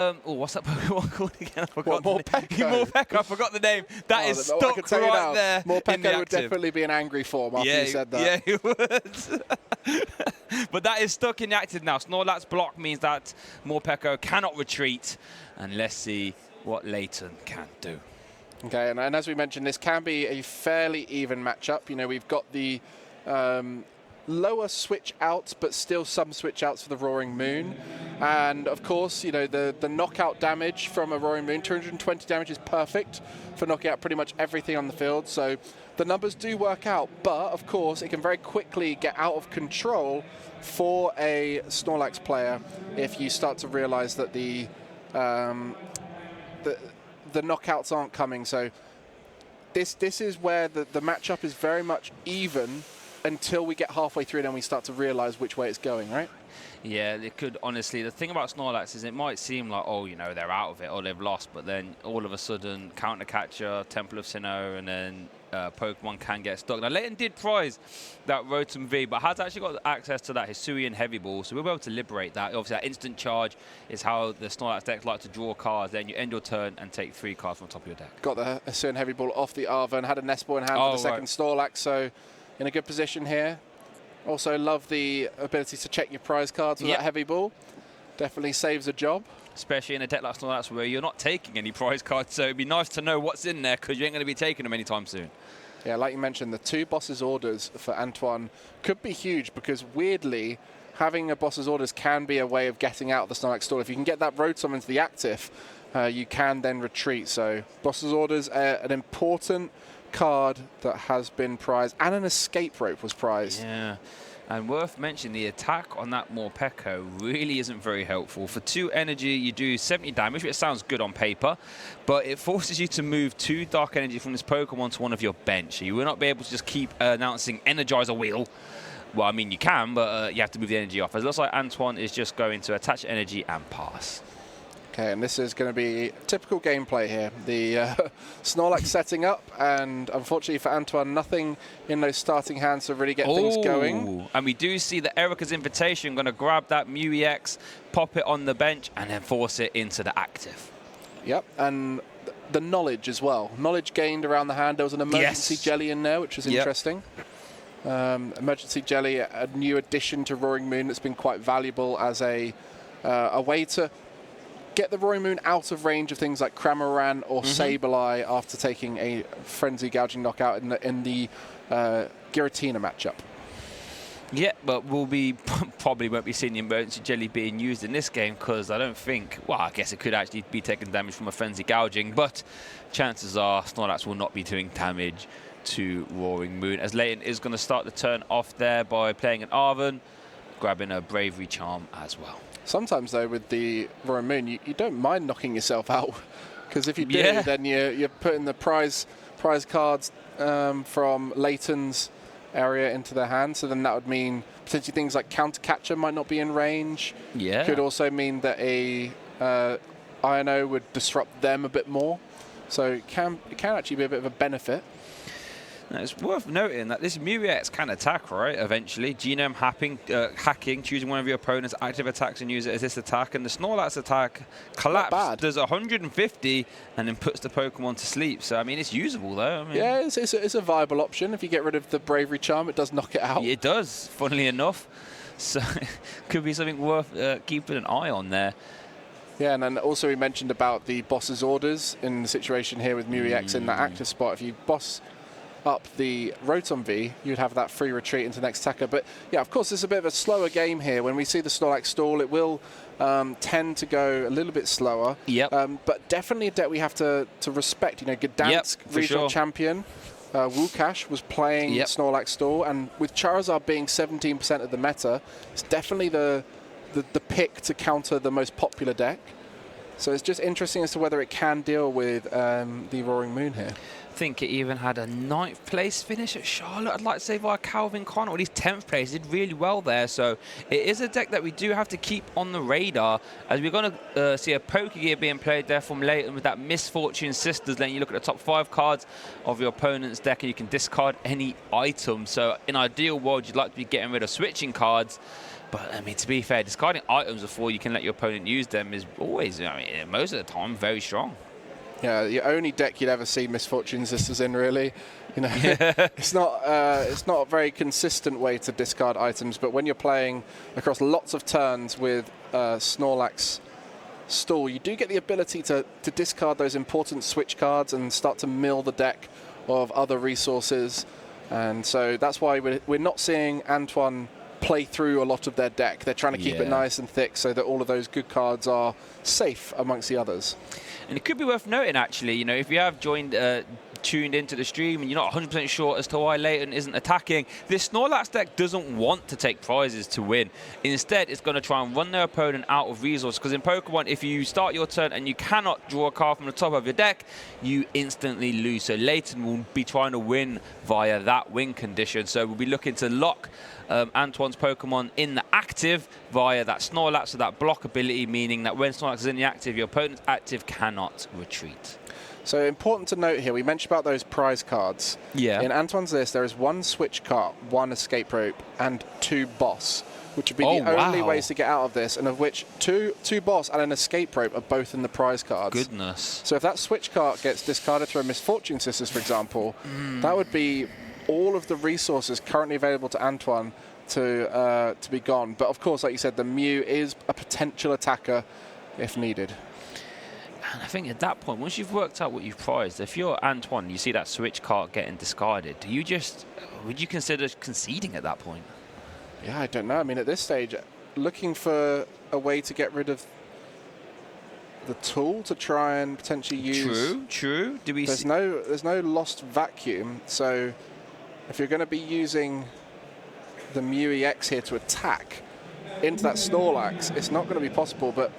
Oh, what's that Pokemon called again? I forgot. Morpeko. Morpeko, I forgot the name. That is stuck I can tell you right now, there. Morpeko would definitely be an angry form after you said that. Yeah, he would. But that is stuck in the active now. Snorlax block means that Morpeko cannot retreat. And let's see what Leighton can do. Okay, and as we mentioned, this can be a fairly even matchup. You know, we've got the lower switch outs, but still some switch outs for the Roaring Moon. And of course, you know, the knockout damage from a Roaring Moon, 220 damage is perfect for knocking out pretty much everything on the field. So the numbers do work out, but of course, it can very quickly get out of control for a Snorlax player if you start to realize that the knockouts aren't coming. So this is where the matchup is very much even until we get halfway through, then we start to realize which way it's going, right? Yeah, it could, honestly. The thing about Snorlax is it might seem like, oh, you know, they're out of it or they've lost, but then all of a sudden, Counter Catcher, Temple of Sinnoh, and then Pokemon can get stuck. Now, Leighton did prize that Rotom V, but has actually got access to that Hisuian Heavy Ball, so we'll be able to liberate that. Obviously, that instant charge is how the Snorlax decks like to draw cards. Then you end your turn and take 3 cards from the top of your deck. Got the Hisuian Heavy Ball off the Arva and had a Nest Ball in hand for the second Snorlax, so in a good position here. Also love the ability to check your prize cards with that Heavy Ball. Definitely saves a job. Especially in a deck like Snorlax where you're not taking any prize cards, so it'd be nice to know what's in there because you ain't going to be taking them anytime soon. Yeah, like you mentioned, the 2 boss's orders for Antoine could be huge because weirdly, having a boss's orders can be a way of getting out of the Snorlax stall. If you can get that Rotom into the active, you can then retreat. So boss's orders, an important card that has been prized, and an escape rope was prized. Yeah, and worth mentioning, the attack on that Morpeko really isn't very helpful. For 2 energy, you do 70 damage, which sounds good on paper, but it forces you to move 2 dark energy from this Pokemon to one of your bench. So you will not be able to just keep announcing Energizer Wheel. Well, I mean, you can, but you have to move the energy off. It looks like Antoine is just going to attach energy and pass. Okay, and this is going to be typical gameplay here. The Snorlax setting up, and unfortunately for Antoine, nothing in those starting hands to really get things going. And we do see the Erica's Invitation going to grab that Mew EX, pop it on the bench, and then force it into the active. Yep, and the knowledge as well. Knowledge gained around the hand. There was an emergency jelly in there, which was interesting. Emergency jelly, a new addition to Roaring Moon that's been quite valuable as a way to get the Roaring Moon out of range of things like Cramorant or Sableye after taking a Frenzy Gouging knockout in the Giratina matchup. Yeah, but probably won't be seeing the emergency jelly being used in this game because I don't think, well, I guess it could actually be taking damage from a Frenzy Gouging, but chances are Snorlax will not be doing damage to Roaring Moon, as Leighton is going to start the turn off there by playing an Arven, grabbing a Bravery Charm as well. Sometimes, though, with the Roaring Moon, you don't mind knocking yourself out, because if you do, then you're putting the prize cards from Leighton's area into their hand. So then that would mean potentially things like Counter Catcher might not be in range. Yeah. Could also mean that a INO would disrupt them a bit more. So it can actually be a bit of a benefit. Now, it's worth noting that this Mew EX can attack, right, eventually. Genome hacking, choosing one of your opponent's active attacks and use it as this attack. And the Snorlax attack collapse does 150 and then puts the Pokemon to sleep. So, I mean, it's usable, though. I mean, yeah, it's a viable option. If you get rid of the Bravery Charm, it does knock it out. It does, funnily enough. So, could be something worth keeping an eye on there. Yeah, and then also we mentioned about the boss's orders in the situation here with Mew EX in that active spot. If you boss up the Rotom V, you'd have that free retreat into the next attacker. But yeah, of course, it's a bit of a slower game here. When we see the Snorlax stall, it will tend to go a little bit slower. Yep. But definitely a deck we have to respect. You know, Gdansk regional champion Wukash was playing Snorlax stall, and with Charizard being 17% of the meta, it's definitely the pick to counter the most popular deck. So it's just interesting as to whether it can deal with the Roaring Moon here. I think it even had a 9th place finish at Charlotte, I'd like to say, via Calvin Connor, or at least 10th place. Did really well there. So it is a deck that we do have to keep on the radar, as we're going to see a Pokegear being played there from Leighton with that Misfortune Sisters. Then you look at the top 5 cards of your opponent's deck and you can discard any item. So in an ideal world, you'd like to be getting rid of switching cards. But, I mean, to be fair, discarding items before you can let your opponent use them is always, I mean, most of the time, very strong. Yeah, the only deck you'd ever see Misfortune Sisters in, really. You know, it's not a very consistent way to discard items, but when you're playing across lots of turns with Snorlax Stall, you do get the ability to discard those important switch cards and start to mill the deck of other resources. And so that's why we're not seeing Antoine play through a lot of their deck. They're trying to keep it nice and thick so that all of those good cards are safe amongst the others. And it could be worth noting, actually, you know, if you have tuned into the stream and you're not 100% sure as to why Leighton isn't attacking, this Snorlax deck doesn't want to take prizes to win. Instead, it's going to try and run their opponent out of resources, because in Pokemon, if you start your turn and you cannot draw a card from the top of your deck, you instantly lose. So Leighton will be trying to win via that win condition. So we'll be looking to lock Antoine's Pokemon in the active via that Snorlax, so that block ability, meaning that when Snorlax is in the active, your opponent's active cannot retreat. So important to note here, we mentioned about those prize cards. Yeah. In Antoine's list, there is 1 switch cart, 1 escape rope, and 2 boss, which would be the only ways to get out of this, and of which two boss and an escape rope are both in the prize cards. Goodness. So if that switch cart gets discarded through a Misfortune Sisters, for example, that would be all of the resources currently available to Antoine to be gone. But of course, like you said, the Mew is a potential attacker if needed. And I think at that point, once you've worked out what you've prized, if you're Antoine, you see that switch card getting discarded, would you consider conceding at that point? Yeah, I don't know. I mean, at this stage, looking for a way to get rid of the tool to try and potentially use. True. There's no lost vacuum, so if you're going to be using the Mew EX here to attack into that Snorlax, it's not going to be possible. But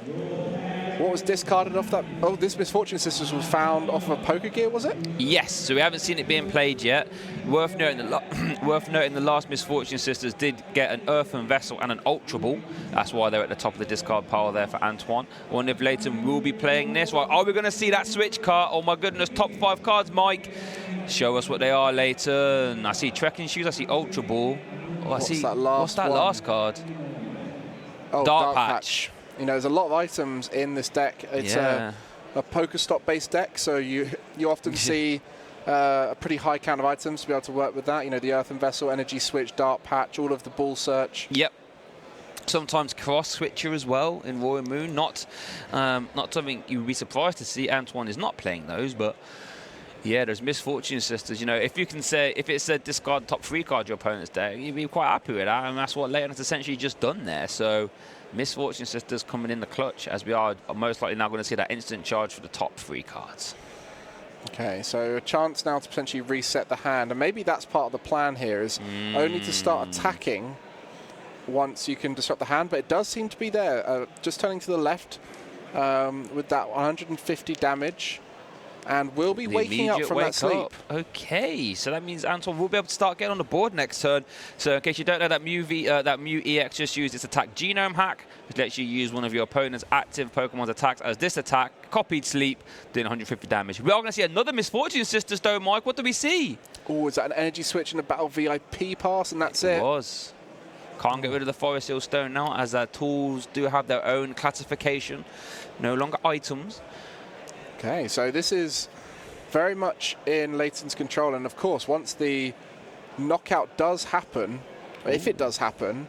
what was discarded off that? Oh, this Misfortune Sisters was found off of a Pokegear, was it? Yes, so we haven't seen it being played yet. Worth noting, the last Misfortune Sisters did get an Earthen Vessel and an Ultra Ball. That's why they're at the top of the discard pile there for Antoine. I wonder if Leighton will be playing this. Well, are we going to see that switch card? Oh my goodness, top 5 cards, Mike. Show us what they are, Leighton. I see Trekking Shoes, I see Ultra Ball. Oh, what's that last card? Oh, Dark Patch. You know, there's a lot of items in this deck. It's a Pokestop-based deck, so you often see a pretty high count of items to be able to work with that. You know, the Earthen Vessel, Energy Switch, Dark Patch, all of the Ball Search. Yep. Sometimes Cross Switcher as well in Royal Moon. Not something you would be surprised to see. Antoine is not playing those, but yeah, there's Misfortune Sisters. You know, if you can say, if it said discard top 3 card your opponent's deck, you'd be quite happy with that, and that's what Leighton has essentially just done there. So Misfortune Sisters coming in the clutch, as we are most likely now going to see that instant charge for the top 3 cards. Okay, so a chance now to potentially reset the hand, and maybe that's part of the plan here, is only to start attacking once you can disrupt the hand, but it does seem to be there. Just turning to the left with that 150 damage. And we'll be waking up from that sleep. Okay, so that means Antoine will be able to start getting on the board next turn. So in case you don't know, that Mew EX just used its attack Genome Hack, which lets you use one of your opponent's active Pokemon's attacks as this attack, copied sleep, doing 150 damage. We are going to see another Misfortune Sisters though, Mike. What do we see? Oh, is that an Energy Switch and a Battle VIP pass, and that's it? It was. Can't get rid of the Forest Hill Stone now, as their tools do have their own classification. No longer items. Okay, so this is very much in Leighton's control, and of course, once the knockout does happen, if it does happen,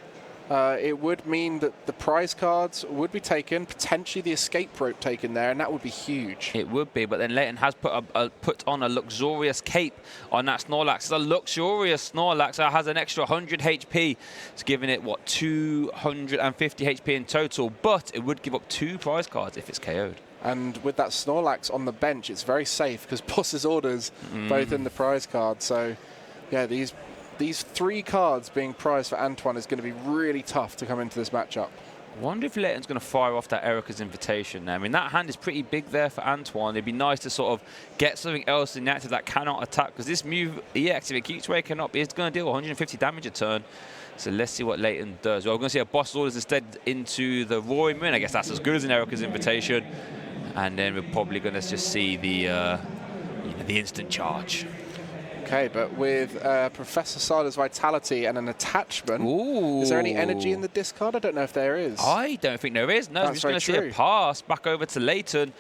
it would mean that the prize cards would be taken, potentially the escape rope taken there, and that would be huge. It would be, but then Leighton has put on a luxurious cape on that Snorlax. It's a luxurious Snorlax that has an extra 100 HP. It's giving it, what, 250 HP in total, but it would give up 2 prize cards if it's KO'd. And with that Snorlax on the bench, it's very safe because boss's orders both in the prize card. So, yeah, these 3 cards being prized for Antoine is going to be really tough to come into this matchup. I wonder if Leighton's going to fire off that Erica's Invitation there. I mean, that hand is pretty big there for Antoine. It'd be nice to sort of get something else in the active that cannot attack, because this Mew EX, if it keeps waking up, it's going to deal 150 damage a turn. So let's see what Leighton does. Well, we're going to see a boss's orders instead into the Roaring Moon. I guess that's as good as an Erica's Invitation. And then we're probably going to just see the instant charge. Okay, but with Professor Siler's Vitality and an attachment, Ooh. is there any energy in the discard? I don't know if there is. I don't think there is. No, we're just going to see a pass back over to Leighton.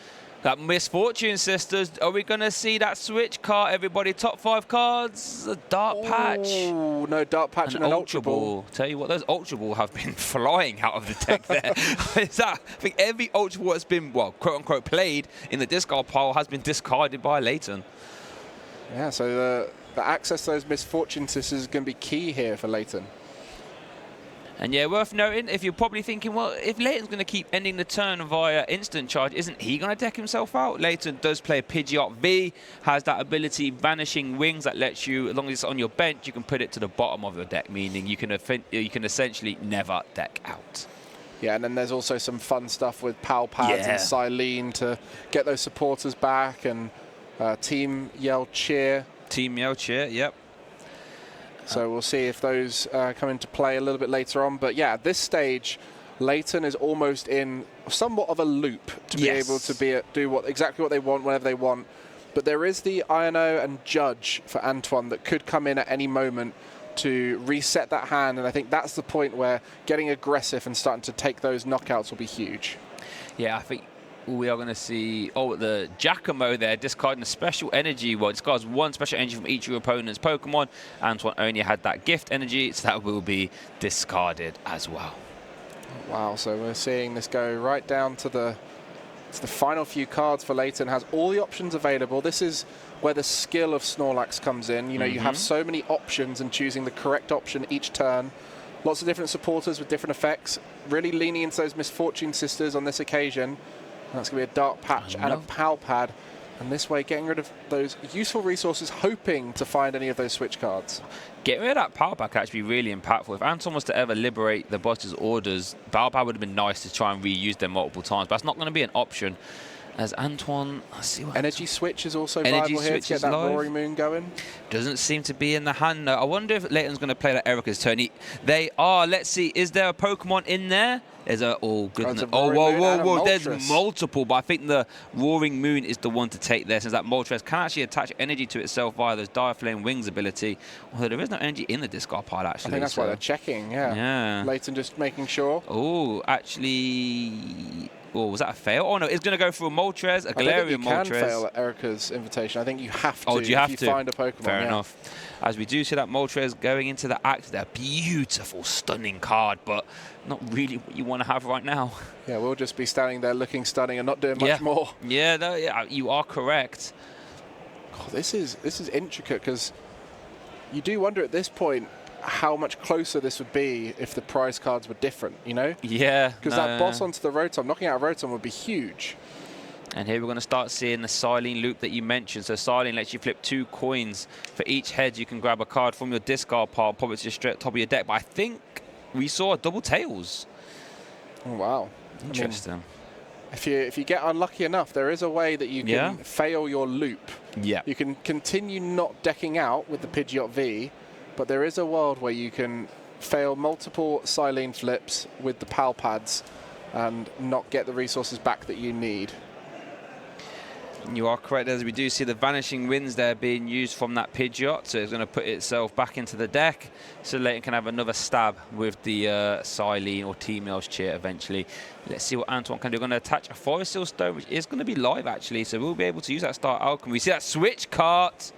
That Misfortune Sisters. Are we going to see that switch card? Everybody, top 5 cards. A Dark Patch. Oh, no, Dark Patch and an Ultra Ball. Tell you what, those Ultra Ball have been flying out of the deck there. I think every Ultra Ball that's been, well, quote unquote, played in the discard pile has been discarded by Leighton. Yeah, so the access to those Misfortune Sisters is going to be key here for Leighton. And yeah, worth noting, if you're probably thinking, well, if Leighton's going to keep ending the turn via instant charge, isn't he going to deck himself out? Leighton does play Pidgeot V, has that ability Vanishing Wings that lets you, as long as it's on your bench, you can put it to the bottom of your deck, meaning you can essentially never deck out. Yeah, and then there's also some fun stuff with Pal Pads and Silene to get those supporters back, and Team Yell Cheer. Team Yell Cheer, yep. So we'll see if those come into play a little bit later on. But yeah, at this stage, Leighton is almost in somewhat of a loop to be able to do exactly what they want whenever they want. But there is the INO and Judge for Antoine that could come in at any moment to reset that hand. And I think that's the point where getting aggressive and starting to take those knockouts will be huge. Yeah, I think we are going to see, the Giacomo there discarding a special energy. Well, it discards 1 special energy from each of your opponent's Pokemon. Antoine only had that gift energy, so that will be discarded as well. Wow, so we're seeing this go right down to the final few cards for Leighton. Has all the options available. This is where the skill of Snorlax comes in. You know, you have so many options and choosing the correct option each turn. Lots of different supporters with different effects. Really leaning into those Misfortune Sisters on this occasion. That's going to be a Dark Patch and a Pal Pad. And this way, getting rid of those useful resources, hoping to find any of those switch cards. Getting rid of that Pal Pad can actually be really impactful. If Anton was to ever liberate the boss's orders, Pal Pad would have been nice to try and reuse them multiple times. But that's not going to be an option. As Antoine, let's see what Energy Switch is also viable here to get that Roaring Moon going. Doesn't seem to be in the hand, though. I wonder if Leighton's going to play that Erica's turn. They are. Let's see. Is there a Pokemon in there? There's a... Oh, goodness. Oh, whoa. There's multiple, but I think the Roaring Moon is the one to take there, since that Moltres can actually attach energy to itself via those Dire Flame Wings ability. Although there is no energy in the discard pile, actually. I think that's why they're checking, yeah. Leighton just making sure. Oh, actually... Oh, was that a fail? Oh, no, it's going to go for a Moltres, a Galarian Moltres. I think you can fail at Erica's invitation. I think you have to if you find a Pokemon. Fair enough. As we do see that Moltres going into the act, they're beautiful, stunning card, but not really what you want to have right now. Yeah, we'll just be standing there looking stunning and not doing much more. Yeah, you are correct. God, this is intricate, because you do wonder at this point how much closer this would be if the prize cards were different, you know? Yeah. Because that boss onto the Rotom, knocking out a Rotom would be huge. And here we're going to start seeing the Silene loop that you mentioned. So Silene lets you flip 2 coins. For each head, you can grab a card from your discard pile, pop it to the straight top of your deck. But I think we saw a double tails. Oh, wow. Interesting. I mean, if you get unlucky enough, there is a way that you can fail your loop. Yeah. You can continue not decking out with the Pidgeot V, but there is a world where you can fail multiple Silene flips with the Pal Pads and not get the resources back that you need. You are correct, as we do see the Vanishing Winds there being used from that Pidgeot, so it's going to put itself back into the deck, so Leighton can have another stab with the Silene or T-Mail's Cheer eventually. Let's see what Antoine can do. We're going to attach a Forest Seal Stone, which is going to be live actually, so we'll be able to use that Star Alchemy. We see that switch cart.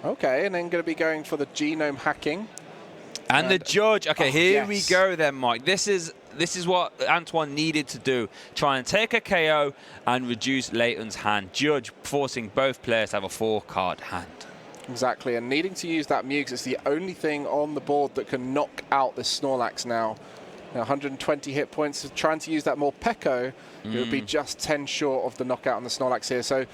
Okay, and then going to be going for the Genome Hacking. And the Judge. Okay, here we go then, Mike. This is what Antoine needed to do. Try and take a KO and reduce Leighton's hand. Judge forcing both players to have a 4-card hand. Exactly, and needing to use that Mew, 'cause it's the only thing on the board that can knock out this Snorlax now. 120 hit points. Trying to use that more Pekko, it would be just 10 short of the knockout on the Snorlax here. So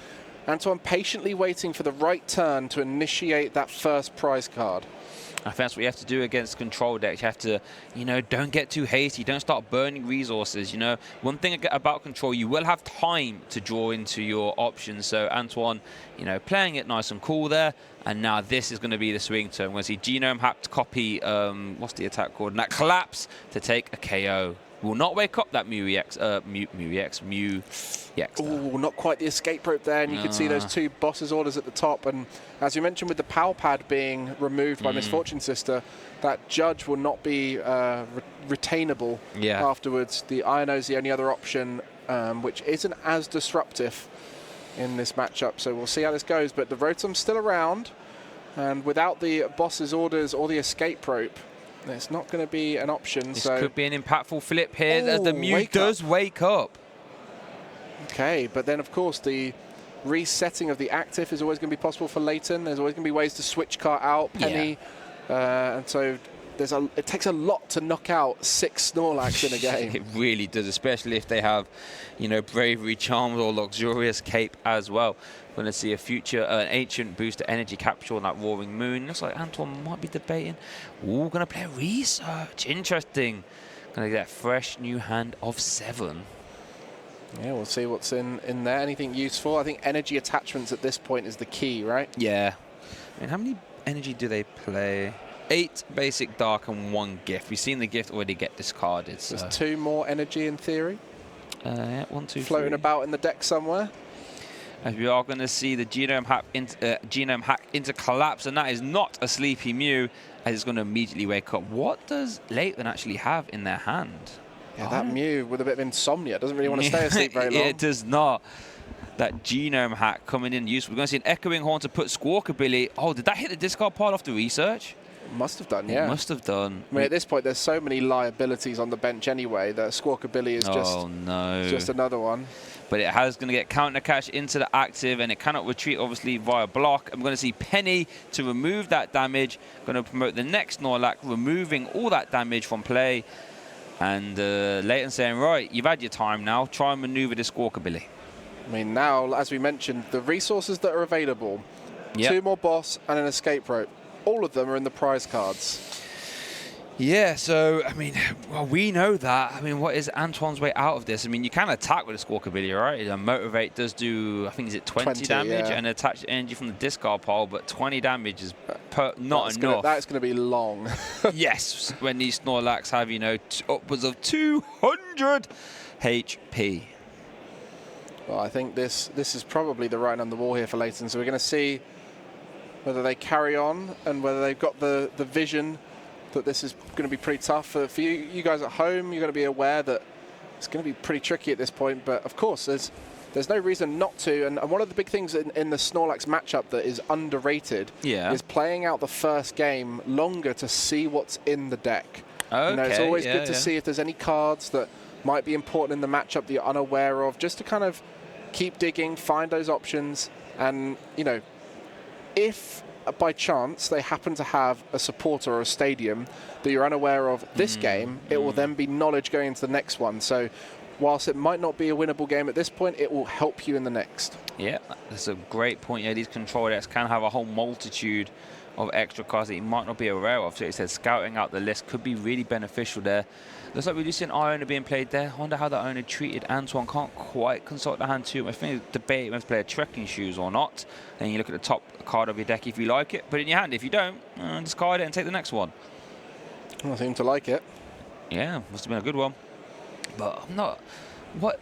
Antoine patiently waiting for the right turn to initiate that first prize card. I think that's what you have to do against control decks. You have to, don't get too hasty. Don't start burning resources. One thing about control, you will have time to draw into your options. So Antoine, playing it nice and cool there. And now this is going to be the swing turn. We're going to see Genome Hacked copy, what's the attack called? And that Collapse to take a KO will not wake up that Mew EX. Oh, not quite the escape rope there, and you can see those 2 boss's orders at the top. And as you mentioned, with the PAL pad being removed by Misfortune Sister, that judge will not be retainable afterwards. The Iono is the only other option, which isn't as disruptive in this matchup. So we'll see how this goes. But the Rotom's still around, and without the boss's orders or the escape rope, it's not going to be an option. This could be an impactful flip here as the Mew wake up. Okay, but then of course the resetting of the active is always going to be possible for Leighton. There's always going to be ways to switch car out, Penny, and so it takes a lot to knock out 6 Snorlax in a game. It really does, especially if they have, you know, Bravery Charms or Luxurious Cape as well. We're going to see a future Ancient booster energy capture on that Roaring Moon. Looks like Antoine might be debating. Ooh, going to play Research. Interesting. Going to get a fresh new hand of 7. Yeah, we'll see what's in there. Anything useful? I think energy attachments at this point is the key, right? Yeah. I mean, how many energy do they play? 8 basic dark and 1 gift. We've seen the gift already get discarded. So. There's 2 more energy in theory. Yeah, 1, 2, floating 3. about in the deck somewhere. As we are going to see the genome hack into collapse, and that is not a sleepy Mew, as it's going to immediately wake up. What does Leighton actually have in their hand? Yeah, that Mew with a bit of insomnia doesn't really want to stay asleep very long. It does not. That genome hack coming in useful. We're going to see an Echoing Horn to put Squawkabilly. Oh, did that hit the discard pile off the Research? Must have done, yeah. It must have done. I mean, at this point, there's so many liabilities on the bench anyway that Squawkabilly is just another one. But it has going to get counter cash into the active, and it cannot retreat, obviously, via block. I'm going to see Penny to remove that damage. Going to promote the next Snorlax, removing all that damage from play. And Leighton saying, right, you've had your time now. Try and maneuver this Squawkabilly. I mean, now, as we mentioned, the resources that are available, 2 more boss and an escape rope. All of them are in the prize cards. Yeah, so, I mean, well, we know that. I mean, what is Antoine's way out of this? I mean, you can attack with a Squawkabilly, right? Motivate does do, I think, is it 20 damage? And attach energy from the discard pile, but 20 damage is not enough. That's going to be long. Yes, when these Snorlax have, you know, upwards of 200 HP. Well, I think this is probably the writing on the wall here for Leighton. So we're going to see whether they carry on and whether they've got the vision that this is going to be pretty tough. For you guys at home, you're going to be aware that it's going to be pretty tricky at this point. But of course, there's no reason not to. And one of the big things in the Snorlax matchup that is underrated is playing out the first game longer to see what's in the deck. Okay, you know, it's always good to see if there's any cards that might be important in the matchup that you're unaware of, just to kind of keep digging, find those options. And, you know, if by chance they happen to have a supporter or a stadium that you're unaware of this game, it will then be knowledge going into the next one. So whilst it might not be a winnable game at this point, it will help you in the next. Yeah, that's a great point. Yeah, these control decks can have a whole multitude of extra cards that you might not be aware of. So it says scouting out the list could be really beneficial there. Looks like we do see an owner being played there. I wonder how the owner treated Antoine. Can't quite consult the hand too. I think it's debate whether to play a trekking shoes or not. Then you look at the top card of your deck if you like it. Put it in your hand. If you don't, discard it and take the next one. I seem to like it. Yeah, must have been a good one. But I'm not. What?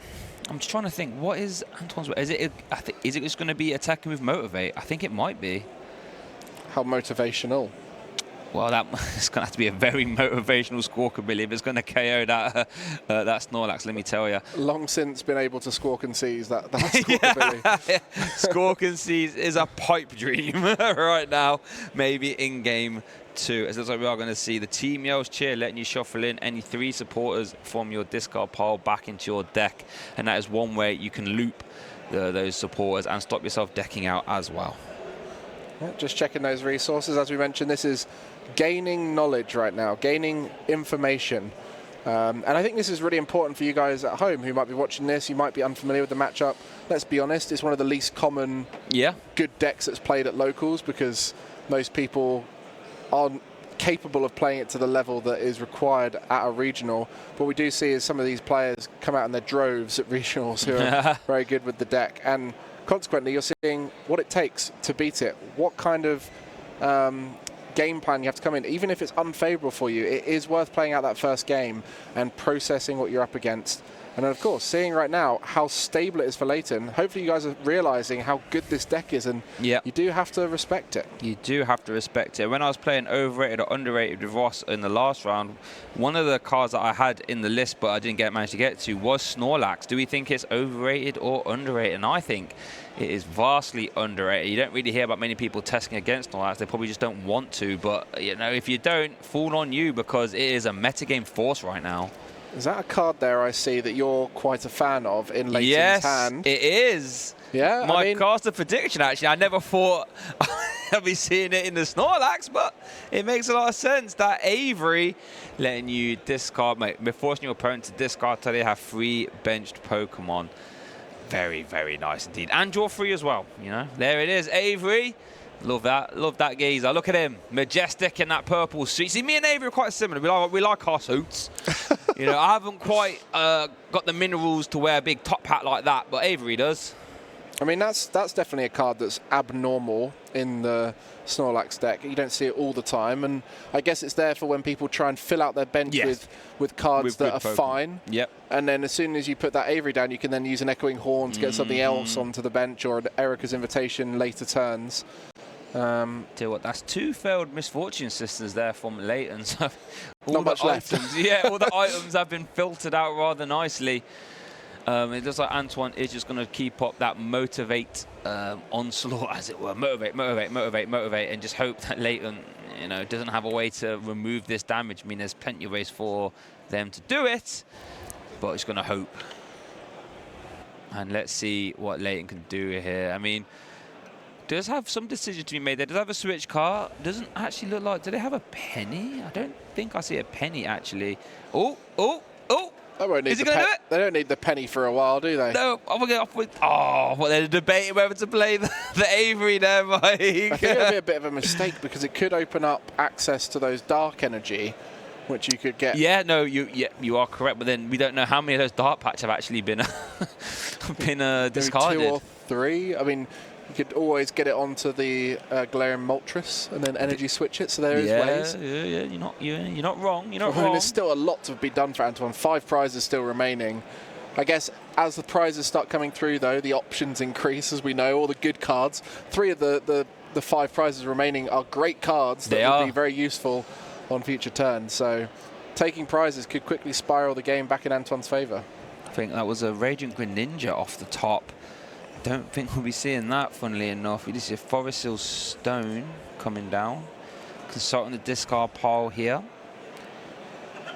I'm just trying to think. What is Antoine's? Is it just going to be attacking with Motivate? I think it might be. How motivational? Well, it's going to have to be a very motivational Squawkabilly if it's going to KO that Snorlax, let me tell you. Long since been able to squawk and seize that Squawkabilly. Squawk and seize is a pipe dream right now, maybe in game 2. As looks like we are going to see the Team Yells cheer, letting you shuffle in any 3 supporters from your discard pile back into your deck. And that is one way you can loop those supporters and stop yourself decking out as well. Just checking those resources. As we mentioned, this is gaining knowledge right now, gaining information. And I think this is really important for you guys at home who might be watching this. You might be unfamiliar with the matchup. Let's be honest, it's one of the least common good decks that's played at locals because most people aren't capable of playing it to the level that is required at a regional. What we do see is some of these players come out in their droves at regionals who are very good with the deck. And consequently, you're seeing what it takes to beat it. What kind of game plan you have to come in, even if it's unfavourable for you, it is worth playing out that first game and processing what you're up against. And then, of course, seeing right now how stable it is for Leighton, hopefully you guys are realising how good this deck is, and you do have to respect it. You do have to respect it. When I was playing overrated or underrated with Ross in the last round, one of the cards that I had in the list but I didn't manage to get to was Snorlax. Do we think it's overrated or underrated? And I think it is vastly underrated. You don't really hear about many people testing against Snorlax. They probably just don't want to. But, you know, if you don't, fall on you, because it is a metagame force right now. Is that a card there I see that you're quite a fan of in Leighton's hand? Yes, it is. Yeah, My caster prediction, actually. I never thought I'd be seeing it in the Snorlax, but it makes a lot of sense. That Avery letting you discard, mate, forcing your opponent to discard until they have 3 benched Pokemon. Very, very nice indeed. And draw 3 as well, you know. There it is, Avery. Love that geezer. Look at him, majestic in that purple suit. See, me and Avery are quite similar. We like our suits. You know, I haven't quite got the minerals to wear a big top hat like that, but Avery does. I mean, that's definitely a card that's abnormal in the Snorlax deck. You don't see it all the time, and I guess it's there for when people try and fill out their bench with cards that are fine. Yep. And then as soon as you put that Avery down, you can then use an Echoing Horn to get something else onto the bench, or an Erica's Invitation later turns. Tell you what, that's 2 failed Misfortune Sisters there from Leighton. So not much left. All the items have been filtered out rather nicely. It looks like Antoine is just going to keep up that motivate onslaught, as it were. Motivate, and just hope that Leighton, you know, doesn't have a way to remove this damage. I mean, there's plenty of ways for them to do it, but he's going to hope. And let's see what Leighton can do here. I mean, does have some decision to be made there. Does have a switch card. Doesn't actually look like... Do they have a penny? I don't think I see a penny, actually. Oh. They won't need Is he going to do it? They don't need the penny for a while, do they? No, I'm going to get off with... Oh, well, they're debating whether to play the Avery there, Mike. I think it'll be a bit of a mistake, because it could open up access to those dark energy, which you could get. Yeah, no, you are correct, but then we don't know how many of those dark packs have actually been discarded. 2 or 3. I mean, you could always get it onto the Galarian Moltres and then energy switch it, so there is ways. Yeah, you're not wrong. You're not I mean, wrong. there's still a lot to be done for Antoine. 5 prizes still remaining. I guess as the prizes start coming through, though, the options increase, as we know, all the good cards. 3 of the 5 prizes remaining are great cards that would be very useful on future turns. So taking prizes could quickly spiral the game back in Antoine's favour. I think that was a Radiant Greninja off the top. Don't think we'll be seeing that, funnily enough. We just see a Forest Seal Stone coming down. Consulting the discard pile here.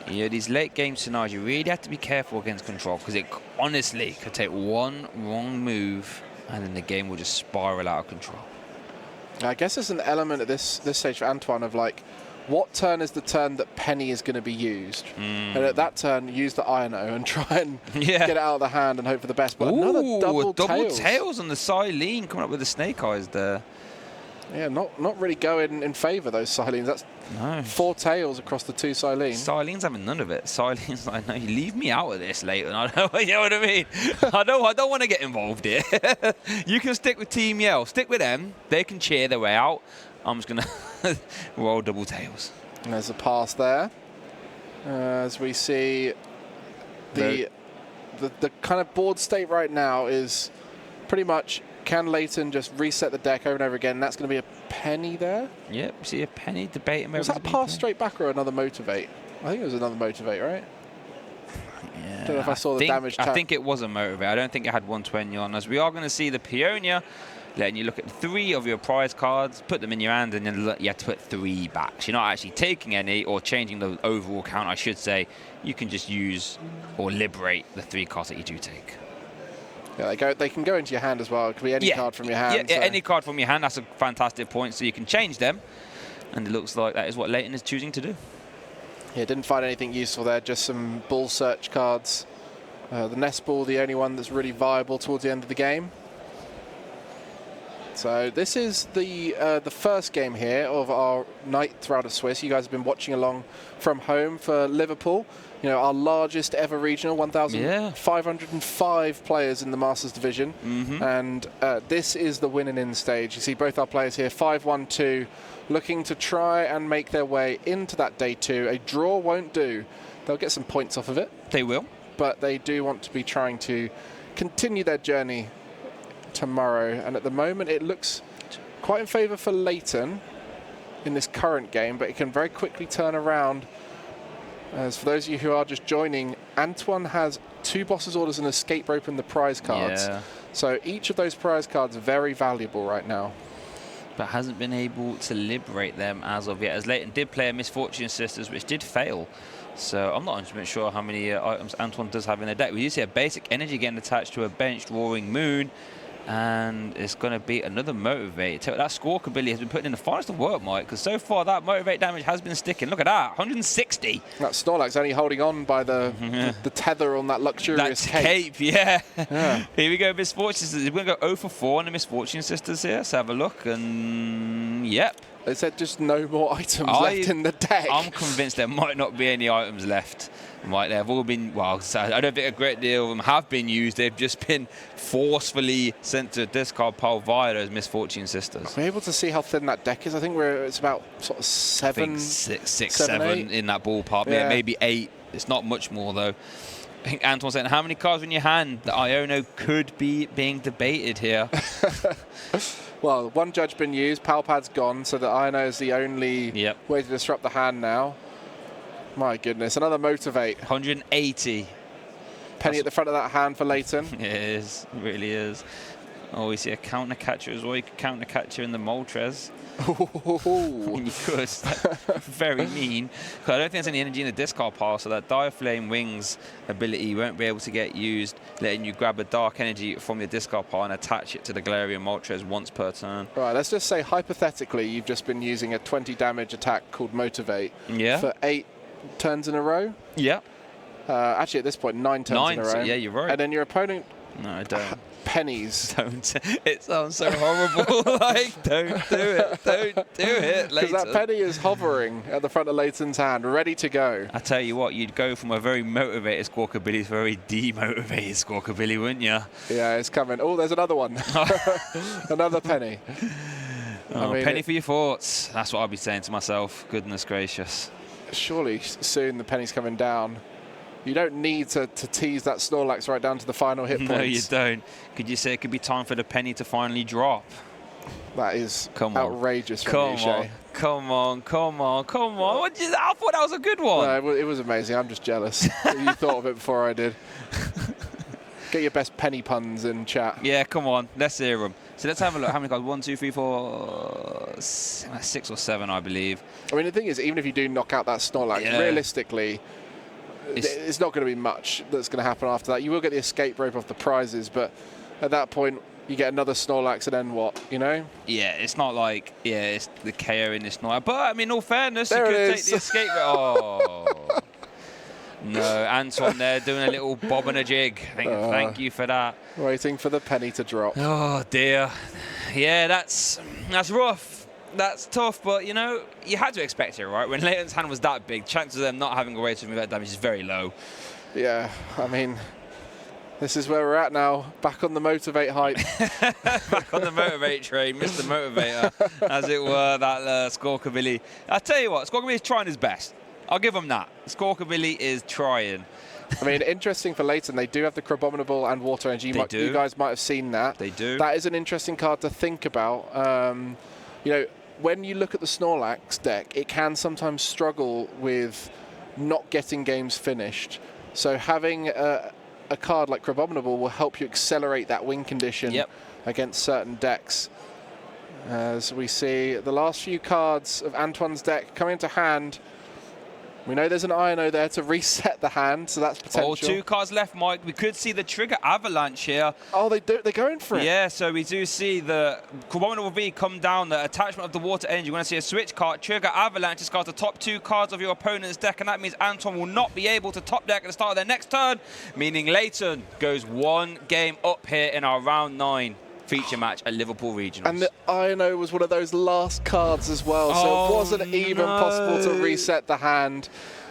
Yeah, these late game scenarios, you really have to be careful against control, because it honestly could take one wrong move and then the game will just spiral out of control. I guess there's an element at this stage for Antoine of, like, what turn is the turn that Penny is going to be used? And at that turn, use the Iono and try and get it out of the hand and hope for the best. But another double tails on the Silene, coming up with the Snake Eyes there. Yeah, not really going in favour, those Silenes. That's 4 tails across the 2 Silenes. Silene's having none of it. Silene's like, no, you leave me out of this, Leighton. I don't, you know what I mean? I don't want to get involved here. You can stick with Team Yell. Stick with them. They can cheer their way out. I'm just going to roll double tails. And there's a pass there. As we see, the kind of board state right now is pretty much, can Leighton just reset the deck over and over again? And that's going to be a penny there. Yep, see a penny debating. Was that pass straight back or another motivate? I think it was another motivate, right? Yeah, I don't know if I saw the damage. I think it was a motivate. I don't think it had 120 on us. We are going to see the Peonia, letting you look at 3 of your prize cards, put them in your hand, and then you have to put 3 back. So you're not actually taking any or changing the overall count, I should say. You can just use or liberate the 3 cards that you do take. Yeah, they can go into your hand as well. It could be any card from your hand. Yeah, any card from your hand. That's a fantastic point. So you can change them. And it looks like that is what Leighton is choosing to do. Yeah, didn't find anything useful there. Just some ball search cards. The Nest Ball, the only one that's really viable towards the end of the game. So this is the first game here of our ninth round of Swiss. You guys have been watching along from home for Liverpool. You know, our largest ever regional, 1,505 players in the Masters division. And this is the winning in stage. You see both our players here, 5-1-2, looking to try and make their way into that day 2. A draw won't do. They'll get some points off of it. They will. But they do want to be trying to continue their journey tomorrow. And at the moment, it looks quite in favour for Leighton in this current game, but it can very quickly turn around. As for those of you who are just joining, Antoine has 2 boss's orders and escape rope in the prize cards. Yeah. So each of those prize cards are very valuable right now. But hasn't been able to liberate them as of yet, as Leighton did play a Misfortune Sisters, which did fail. So I'm not 100% sure how many items Antoine does have in the deck. We do see a basic energy getting attached to a benched Roaring Moon, and it's going to be another Motivate. That Squawk ability has been putting in the finest of work, Mike, because so far that Motivate damage has been sticking. Look at that, 160. That Snorlax only holding on by the tether on that luxurious cape. Yeah. Here we go, Misfortune Sisters. We're going to go 0 for 4 on the Misfortune Sisters here. Let's have a look, and yep. They said just no more items left in the deck. I'm convinced there might not be any items left. Right, they've all been, well, I don't think a great deal of them have been used. They've just been forcefully sent to a discard pile via those Misfortune Sisters. We're able to see how thin that deck is. I think it's about sort of 7, I think 6, 7 in that ballpark. Yeah, maybe 8. It's not much more, though. I think Antoine's saying, how many cards in your hand? The Iono could be being debated here. Well, one judge been used, Palpad's gone, so the Iono is the only way to disrupt the hand now. My goodness, another Motivate. 180. Penny at the front of that hand for Leighton. It is, it really is. Oh, we see a counter catcher as well. You could counter catcher in the Moltres. I mean, you could. Very mean. I don't think there's any energy in the discard pile, so that Dire Flame Wings ability won't be able to get used, letting you grab a dark energy from your discard pile and attach it to the Galarian Moltres once per turn. Right, let's just say hypothetically you've just been using a 20 damage attack called Motivate for 8 turns in a row. Yeah. Actually, at this point, 9 turns in a row. So yeah, you're right. And then your opponent... No, I don't. Pennies. Don't. It sounds so horrible. Like, don't do it. Don't do it. Because that penny is hovering at the front of Leighton's hand, ready to go. I tell you what, you'd go from a very motivated Squawkabilly to a very demotivated Squawkabilly, wouldn't you? Yeah, it's coming. Oh, there's another one. Another penny. Oh, I mean, penny for your thoughts. That's what I'd be saying to myself. Goodness gracious. Surely soon the penny's coming down. You don't need to tease that Snorlax right down to the final hit points. No, you don't. Could you say it could be time for the penny to finally drop? That is outrageous from you, Come on. I thought that was a good one. No, it was amazing. I'm just jealous. You thought of it before I did. Get your best penny puns in chat. Yeah, come on. Let's hear them. So let's have a look. How many cards? 1, 2, 3, 4, 6 or 7, I believe. I mean, the thing is, even if you do knock out that Snorlax, realistically, it's not going to be much that's going to happen after that. You will get the escape rope off the prizes, but at that point, you get another Snorlax, and then what, you know? Yeah, it's not like, it's the KO in this Snorlax. But, I mean, in all fairness, you could take the escape rope. Oh. No, Antoine there doing a little bob and a jig. Thank you for that. Waiting for the penny to drop. Oh, dear. Yeah, that's rough. That's tough, but, you know, you had to expect it, right? When Leighton's hand was that big, chances of them not having a way to remove that damage is very low. Yeah, I mean, this is where we're at now. Back on the Motivate hype. Back on the Motivate train, Mr. Motivator, as it were, that Squawkabilly. I tell you what, Squawkabilly is trying his best. I'll give him that. Squawkabilly is trying. I mean, interesting for Leighton, they do have the Crabominable and Water Energy. You guys might have seen that. They do. That is an interesting card to think about. You know, when you look at the Snorlax deck, it can sometimes struggle with not getting games finished. So having a card like Crabominable will help you accelerate that win condition against certain decks. As we see the last few cards of Antoine's deck coming into hand. We know there's an Iono there to reset the hand, so that's potential. 2 cards left, Mike. We could see the Trigger Avalanche here. Oh, they're going for it. Yeah, so we do see the Crabominable V come down, the attachment of the Water Energy. We're going to see a switch card. Trigger Avalanche discards the top 2 cards of your opponent's deck, and that means Antoine will not be able to top deck at the start of their next turn, meaning Leighton goes 1 game up here in our round 9. feature match at Liverpool Regionals. And the INO was one of those last cards as well, so it wasn't even possible to reset the hand.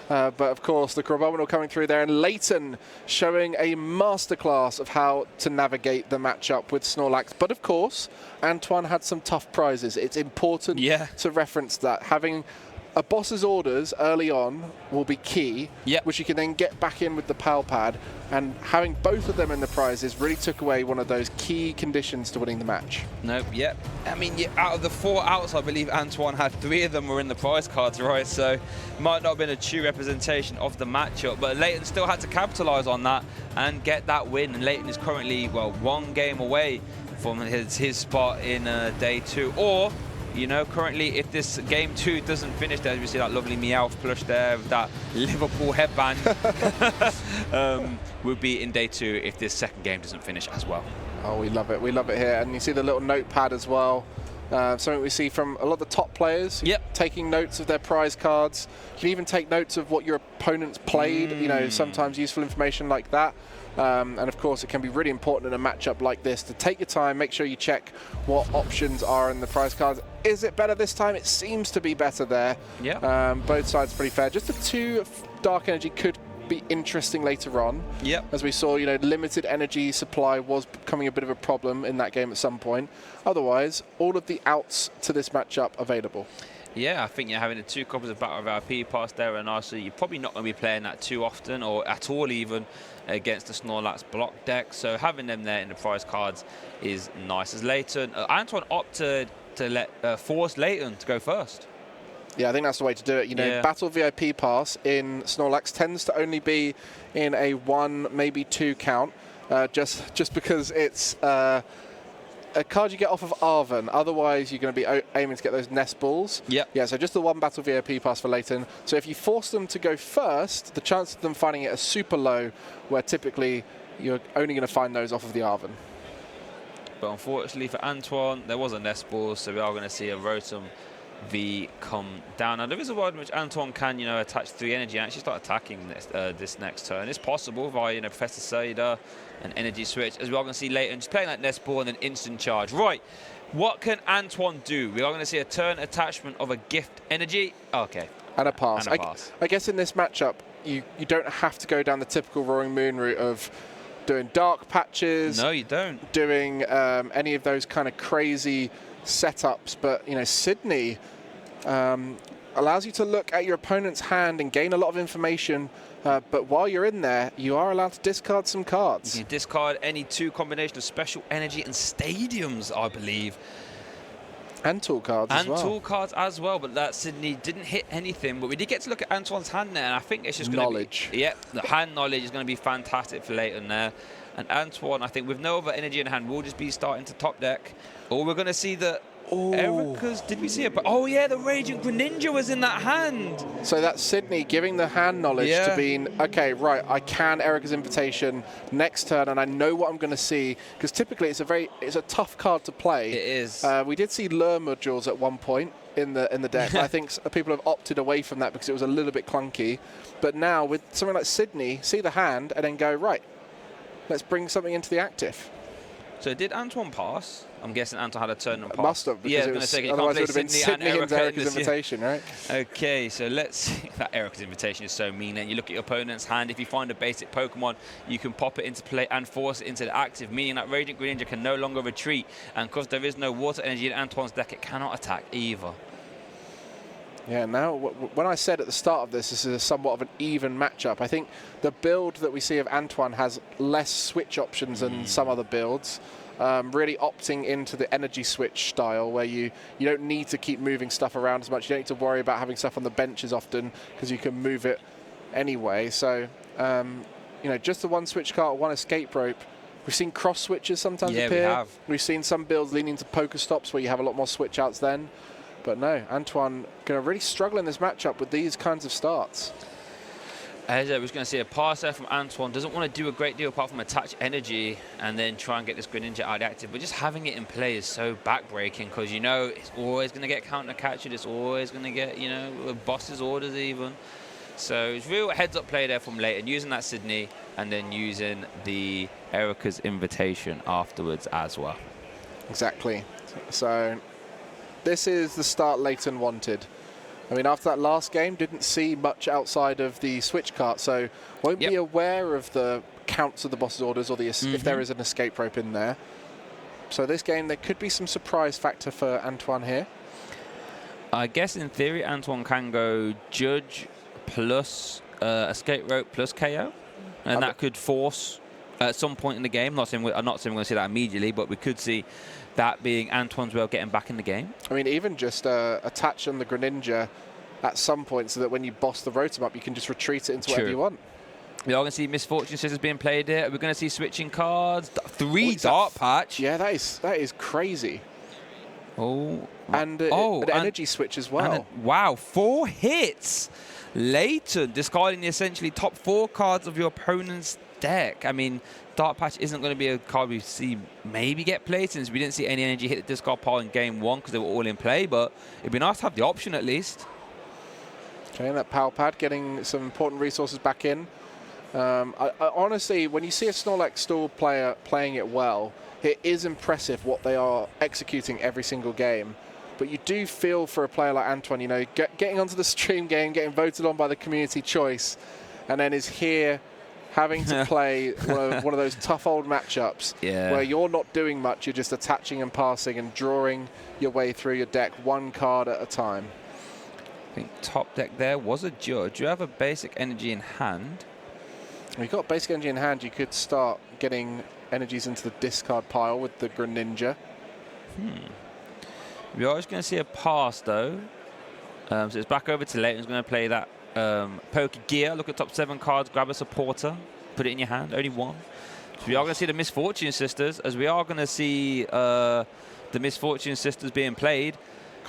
But of course, the Crabominal coming through there, and Leighton showing a masterclass of how to navigate the matchup with Snorlax. But of course, Antoine had some tough prizes. It's important to reference that. Having a boss's orders early on will be key, which you can then get back in with the PAL pad, and having both of them in the prizes really took away one of those key conditions to winning the match. I mean, out of the 4 outs, I believe Antoine had 3 of them were in the prize cards, right? So might not have been a true representation of the matchup, but Leighton still had to capitalise on that and get that win. And Leighton is currently, well, 1 game away from his spot in day 2, or you know, currently, if this game 2 doesn't finish, there we see that lovely Meowth plush there with that Liverpool headband. We'll be in day 2 if this second game doesn't finish as well. Oh, we love it. We love it here. And you see the little notepad as well. Something we see from a lot of the top players, taking notes of their prize cards. You can even take notes of what your opponents played, you know, sometimes useful information like that. And of course, it can be really important in a matchup like this to take your time, make sure you check what options are in the prize cards. Is it better this time? It seems to be better there. Both sides pretty fair. Just the 2 Dark Energy could be interesting later on. As we saw, you know, limited energy supply was becoming a bit of a problem in that game at some point. Otherwise, all of the outs to this matchup available. I think you're having the 2 copies of Battle of RP pass there, and also you're probably not going to be playing that too often, or at all even, against the Snorlax block deck. So having them there in the prize cards is nice. As Leighton, Antoine opted to force Leighton to go first. I think that's the way to do it. You know, Battle VIP pass in Snorlax tends to only be in a 1, maybe 2 count, just because it's a card you get off of Arven. Otherwise, you're going to be aiming to get those nest balls. So just the 1 Battle VIP pass for Leighton. So if you force them to go first, the chance of them finding it is super low, where typically you're only going to find those off of the Arven. But unfortunately for Antoine, there was a nest ball, so we are going to see a Rotom V come down. Now there is a world in which Antoine can, you know, attach 3 energy and actually start attacking this next turn. It's possible via, you know, Professor Seda, an energy switch, as we are going to see Leighton just playing that nest ball and then instant charge. Right, what can Antoine do? We are going to see a turn attachment of a gift energy. Okay. And a pass. I guess in this matchup, you don't have to go down the typical Roaring Moon route of doing dark patches. No, you don't. Doing any of those kind of crazy setups, but you know, Sydney allows you to look at your opponent's hand and gain a lot of information, but while you're in there, you are allowed to discard some cards. You can discard any 2 combination of special energy and stadiums, I believe. And tool cards as well. And tool cards as well, but that Sydney didn't hit anything. But we did get to look at Antoine's hand there, and I think it's just going to be... the hand knowledge is going to be fantastic for Leighton there. And Antoine, I think, with no other energy in hand, will just be starting to top deck. Or we're going to see the... Erica's... Did we see it? Oh, yeah, the Raging Greninja was in that hand. So that's Sydney giving the hand knowledge to being, okay, right, I can Erica's Invitation next turn, and I know what I'm going to see. Because typically it's a tough card to play. It is. We did see lure modules at one point in the deck. I think people have opted away from that because it was a little bit clunky. But now with something like Sydney, see the hand and then go, right, let's bring something into the active. So did Antoine pass? I'm guessing Antoine had a turn and pass. Must have, because otherwise it would have been Sydney and Erica's Invitation, right? Okay, so let's see. That Erica's Invitation is so mean. And you look at your opponent's hand. If you find a basic Pokemon, you can pop it into play and force it into the active, meaning that Raging Greninja can no longer retreat. And because there is no water energy in Antoine's deck, it cannot attack either. Yeah, now, when I said at the start of this is a somewhat of an even matchup, I think the build that we see of Antoine has less switch options than some other builds, really opting into the energy switch style where you don't need to keep moving stuff around as much. You don't need to worry about having stuff on the bench as often because you can move it anyway. So, you know, just the 1 switch card, 1 escape rope. We've seen cross switches sometimes appear. We have. We've seen some builds leaning to Pokestops where you have a lot more switch outs then. But no, Antoine going to really struggle in this matchup with these kinds of starts. As I was going to say, a pass there from Antoine. Doesn't want to do a great deal apart from attach energy and then try and get this Greninja out active. But just having it in play is so backbreaking because, you know, it's always going to get counter-captured. It's always going to get, you know, boss's orders even. So it's real heads-up play there from Leighton, using that Sydney and then using the Erica's Invitation afterwards as well. Exactly. So this is the start Leighton wanted. I mean, after that last game, didn't see much outside of the switch cart, so won't be aware of the counts of the boss's orders or the if there is an escape rope in there. So this game, there could be some surprise factor for Antoine here. I guess in theory, Antoine can go Judge plus escape rope plus KO, and that could force at some point in the game. I'm not saying we're going to see that immediately, but we could see that being Antoine's way of getting back in the game. I mean, even just attach on the Greninja at some point so that when you boss the Rotom up, you can just retreat it into whatever you want. We are going to see Misfortune Sisters being played here. We're going to see switching cards. 3 Dark Patch. Yeah, that is crazy. Oh. And an energy switch as well. Wow, 4 hits. Leighton discarding the essentially top 4 cards of your opponent's deck. I mean, Dark Patch isn't going to be a card we see maybe get played since we didn't see any energy hit the discard pile in game 1 because they were all in play, but it'd be nice to have the option at least. Okay, and that Power Pad getting some important resources back in. I honestly, when you see a Snorlax stall player playing it well, it is impressive what they are executing every single game. But you do feel for a player like Antoine, you know, getting onto the stream game, getting voted on by the community choice, and then is here having to play one of those tough old matchups where you're not doing much, you're just attaching and passing and drawing your way through your deck 1 card at a time. I think top deck there was a Judge. You have a basic energy in hand. You've got basic energy in hand, you could start getting energies into the discard pile with the Greninja. We are just going to see a pass though. So it's back over to Leighton, who's going to play that Poke Gear. Look at top 7 cards, grab a supporter, put it in your hand, only 1. So we are going to see the Misfortune Sisters, as we are going to see the Misfortune Sisters being played.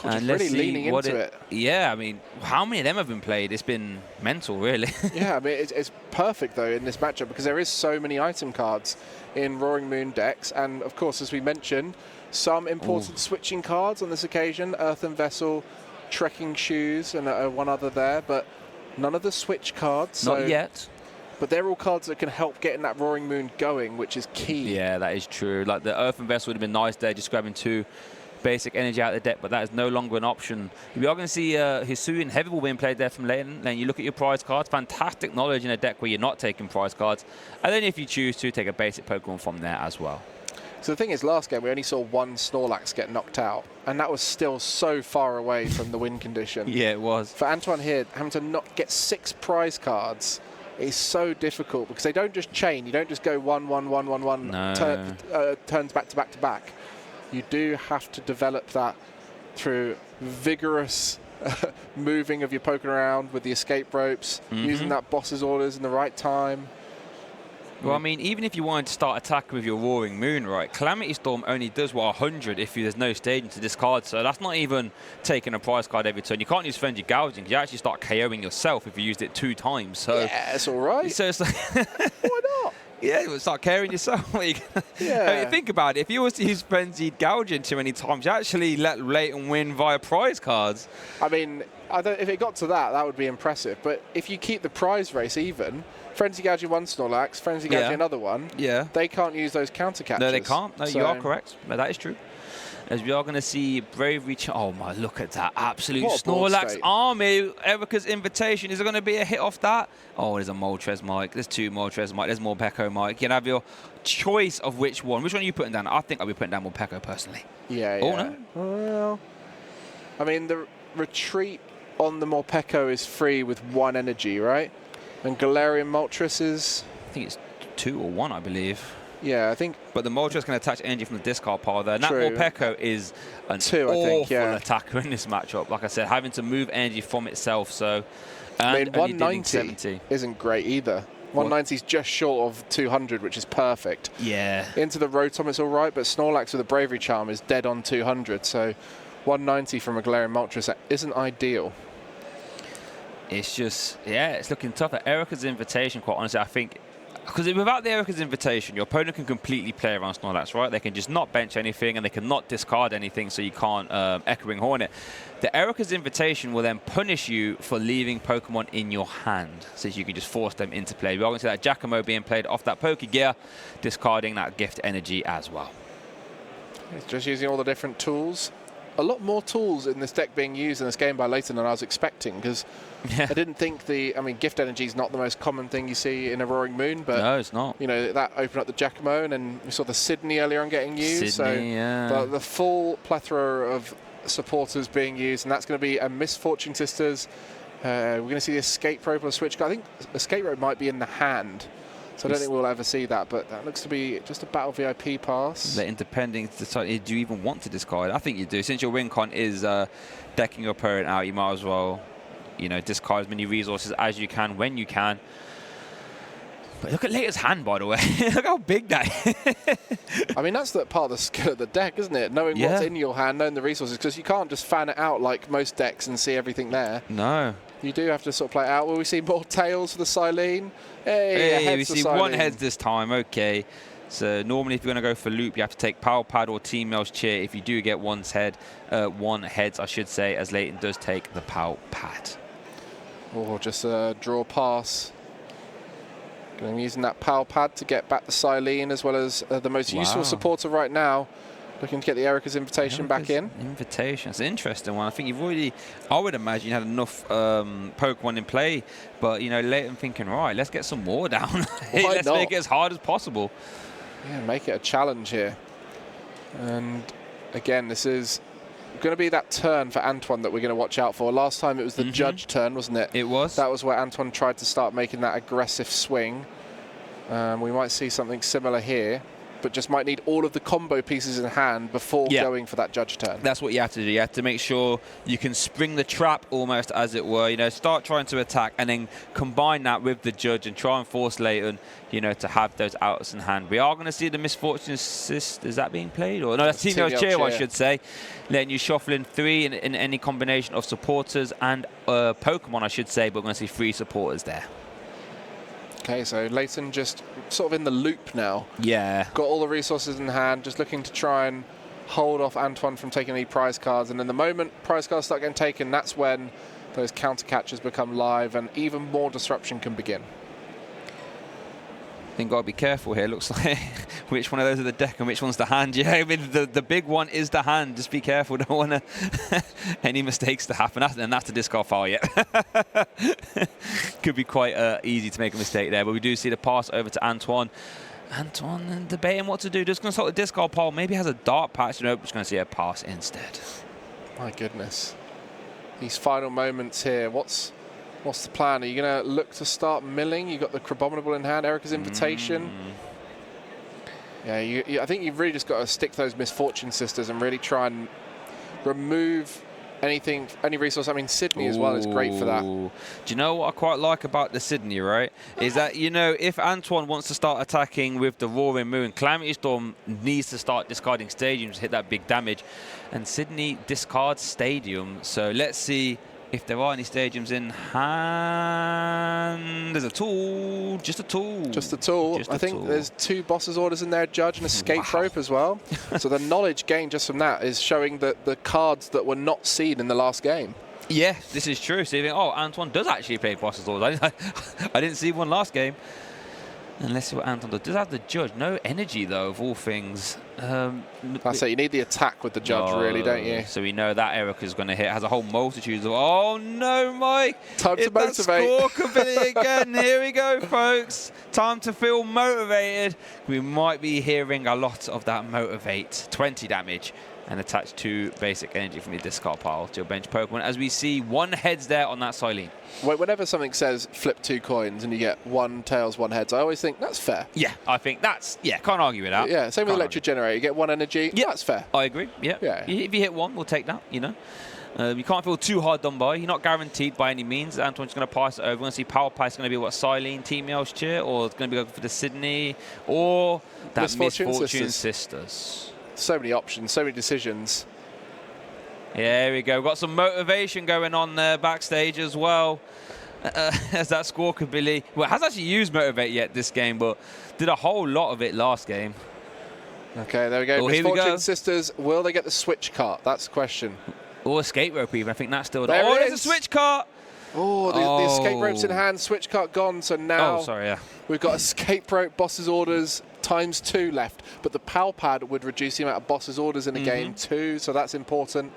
God, and let's really leaning into it. Yeah, I mean, how many of them have been played? It's been mental, really. Yeah, I mean, it's perfect, though, in this matchup because there is so many item cards in Roaring Moon decks. And, of course, as we mentioned, some important switching cards on this occasion. Earthen Vessel, Trekking Shoes, and one other there. But none of the switch cards. Not yet. But they're all cards that can help getting that Roaring Moon going, which is key. Yeah, that is true. Like, the Earthen Vessel would have been nice there, just grabbing 2 basic energy out of the deck, but that is no longer an option. We are going to see Hisuian Heavy Ball being played there from Leighton. Then you look at your prize cards, fantastic knowledge in a deck where you're not taking prize cards. And then if you choose to, take a basic Pokemon from there as well. So the thing is, last game we only saw 1 Snorlax get knocked out, and that was still so far away from the win condition. Yeah, it was. For Antoine here, having to not get 6 prize cards is so difficult because they don't just chain. You don't just go 1, 1, 1, 1, 1, turns back to back to back. You do have to develop that through vigorous moving of your Pokemon around with the escape ropes, using that boss's orders in the right time. Well, I mean, even if you wanted to start attacking with your Roaring Moon, right, Calamity Storm only does, 100 if there's no staging to discard, so that's not even taking a prize card every turn. You can't use Frenzy Gouging, because you actually start KOing yourself if you used it 2 times. So yeah, it's all right. So it's like why not? Yeah, you would start carrying yourself. I mean, think about it. If you was to use Frenzied Gouging too many times, you actually let Leighton win via prize cards. I mean, if it got to that, that would be impressive. But if you keep the prize race even, Frenzy Gouging 1 Snorlax, Frenzy Gouging another one, they can't use those counter catches. No, they can't. No, you are correct. No, that is true. As we are going to see Bravery... Oh, my, look at that. Absolute Snorlax army. Erica's Invitation. Is there going to be a hit off that? Oh, there's a Moltres Mike. There's 2 Moltres Mike. There's more Pekko Mike. You can have your choice of which one. Which one are you putting down? I think I'll be putting down more Pekko, personally. Yeah, oh, no? Well, I mean, the retreat on the Morpeko is free with 1 energy, right? And Galarian Moltres is... I think it's 2 or 1, I believe. Yeah, I think... But the Moltres can attach energy from the discard pile there. And that Morpeko is an 2, awful attacker in this matchup. Like I said, having to move energy from itself. So, I mean, 190 isn't great either. 190 is just short of 200, which is perfect. Yeah. Into the Rotom, it's all right, but Snorlax with a Bravery Charm is dead on 200. So 190 from a Galarian Moltres isn't ideal. It's just, yeah, it's looking tough. At Erica's Invitation, quite honestly, I think... Because without the Erica's Invitation, your opponent can completely play around Snorlax, right? They can just not bench anything, and they can not discard anything, so you can't Echoing Hornet. The Erica's Invitation will then punish you for leaving Pokemon in your hand, so you can just force them into play. We're going to see that Giacomo being played off that Pokegear, discarding that gift energy as well. He's just using all the different tools. A lot more tools in this deck being used in this game by Leighton than I was expecting, because I didn't think gift energy is not the most common thing you see in a Roaring Moon, but no, it's not. You know, that opened up the Giacomo, and then we saw the Sydney earlier on getting used. But the full plethora of supporters being used, and that's going to be a Misfortune Sisters. We're going to see the Escape Rope or Switch Card. I think Escape Rope might be in the hand. So I don't think we'll ever see that, but that looks to be just a Battle VIP pass. Depending, do you even want to discard? I think you do. Since your win con is decking your opponent out, you might as well, discard as many resources as you can when you can. But look at Leighton's hand, by the way. Look how big that is. I mean, that's the part of the skill of the deck, isn't it? Knowing what's in your hand, knowing the resources, because you can't just fan it out like most decks and see everything there. No. You do have to sort of play it out. Will we see more tails for the Silene? Hey, we see one heads this time. Okay. So normally if you're going to go for loop, you have to take Power Pad or Team Mel's Cheer. If you do get one heads, I should say, as Leighton does take the Power Pad. Or just a draw pass. I'm using that Power Pad to get back the Silene, as well as the most useful supporter right now. Looking to get the Erica's Invitation back in. Invitation. It's an interesting one. I think you've already, I would imagine, you had enough Pokemon in play. But, Leighton thinking, right, let's get some more down. Let's make it as hard as possible. Yeah, make it a challenge here. And, again, this is going to be that turn for Antoine that we're going to watch out for. Last time it was the Judge turn, wasn't it? It was. That was where Antoine tried to start making that aggressive swing. We might see something similar here, but just might need all of the combo pieces in hand before going for that Judge turn. That's what you have to do. You have to make sure you can spring the trap almost, as it were. Start trying to attack and then combine that with the Judge and try and force Leighton, to have those outs in hand. We are going to see the Misfortune Assist. Is that being played? Or no, that's Team Mel's Cheer, I should say. Letting you shuffle in 3 in any combination of supporters and Pokemon, I should say, but we're going to see 3 supporters there. Okay, so Leighton just sort of in the loop now. Yeah. Got all the resources in hand, just looking to try and hold off Antoine from taking any prize cards. And then the moment prize cards start getting taken, that's when those counter catches become live and even more disruption can begin. I think got to be careful here. Looks like which one of those are the deck and which one's the hand. Yeah, I mean, the big one is the hand. Just be careful. Don't want any mistakes to happen. And that's the discard file yet. Could be quite easy to make a mistake there. But we do see the pass over to Antoine. Antoine debating what to do. Just going to start the discard pile. Maybe has a dark patch. Nope, just going to see a pass instead. My goodness. These final moments here. What's the plan? Are you going to look to start milling? You got the Crabominable in hand, Erica's Invitation. Yeah, I think you've really just got to stick to those Misfortune Sisters and really try and remove any resource. I mean, Sydney as well is great for that. Do you know what I quite like about the Sydney, right? Is that, if Antoine wants to start attacking with the Roaring Moon, Calamity Storm needs to start discarding stadiums to hit that big damage. And Sydney discards stadium. So let's see if there are any stadiums in hand. There's a tool. Just a tool. Just a tool. I think there's 2 Boss's Orders in there, Judge and Escape Rope as well. So the knowledge gained just from that is showing that the cards that were not seen in the last game. Yeah, this is true. So you think, Antoine does actually play Boss's Orders. I didn't see one last game. And let's see what Anton does. Does have the Judge. No energy, though, of all things. That's it. You need the attack with the Judge, really, don't you? So we know that Erica's going to hit. Has a whole multitude of... Oh, no, Mike. Time to motivate. Score again. Here we go, folks. Time to feel motivated. We might be hearing a lot of that motivate. 20 damage. And attach 2 basic energy from your discard pile to your bench Pokemon. As we see 1 heads there on that Silene. Whenever something says flip 2 coins and you get 1 tails, 1 heads, I always think that's fair. Yeah, I think that's, can't argue with that. Yeah, same with Electric Generator. You get 1 energy, that's fair. I agree, yeah. If you hit 1, we'll take that, You can't feel too hard done by. You're not guaranteed by any means. Antoine's going to pass it over. We're going to see Power Pie is going to be what, Silene, Team Mel's Cheer, or it's going to be going for the Sydney, or that Misfortune Sisters. So many options, so many decisions. Yeah, here we go. We've got some motivation going on there backstage as well. As that score could be... Well, it hasn't actually used Motivate yet this game, but did a whole lot of it last game. Okay, there we go. Misfortune Sisters, will they get the switch cart? That's the question. Or Escape Rope even. I think that's still... There's a switch cart! Oh, the Escape Rope's in hand, switch cart gone, so now... Oh, sorry, yeah. We've got Escape Rope, Boss's Orders, ×2 left. But the Power Pad would reduce the amount of Boss's Orders in the game too, so that's important.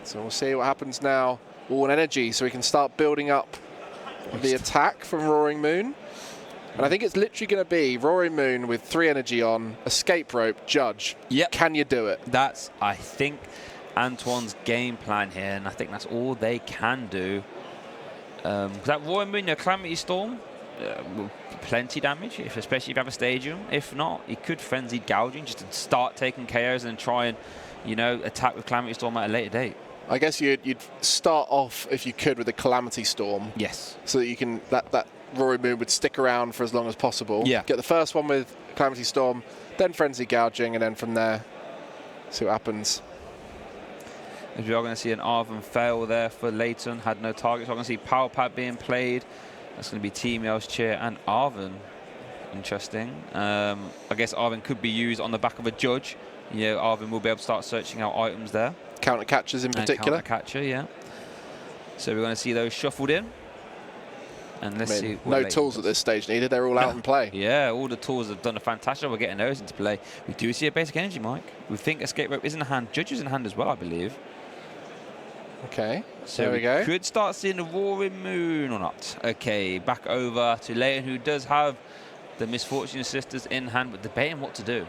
So we'll see what happens now. All an energy, so we can start building up the attack from Roaring Moon. And I think it's literally going to be Roaring Moon with 3 energy on, Escape Rope, Judge. Yep. Can you do it? That's, I think, Antoine's game plan here, and I think that's all they can do. That Roaring Moon, Calamity Storm, plenty damage, especially if you have a Stadium. If not, he could Frenzied Gouging just to start taking KOs and try and, you know, attack with Calamity Storm at a later date. I guess you'd start off, if you could, with a Calamity Storm. Yes. So that you can, that Roaring Moon would stick around for as long as possible. Yeah. Get the first one with Calamity Storm, then Frenzy Gouging, and then from there, see what happens. As we are going to see an Arven fail there for Leighton, had no targets. We're going to see Power Pad being played. That's going to be Team Yell's Cheer and Arven. Interesting. I guess Arven could be used on the back of a Judge. Yeah, Arven will be able to start searching out items there. Counter catchers in particular. Counter catcher, yeah. So we're going to see those shuffled in. And let's see. No tools at this stage needed. They're all out in play. Yeah, all the tools have done a fantastic job of getting those into play. We do see a basic energy, Mike. We think Escape Rope is in the hand. Judge is in hand as well, I believe. Okay, so there we go. Could start seeing the Roaring Moon or not. Okay, back over to Leighton, who does have the Misfortune Sisters in hand, but debating what to do.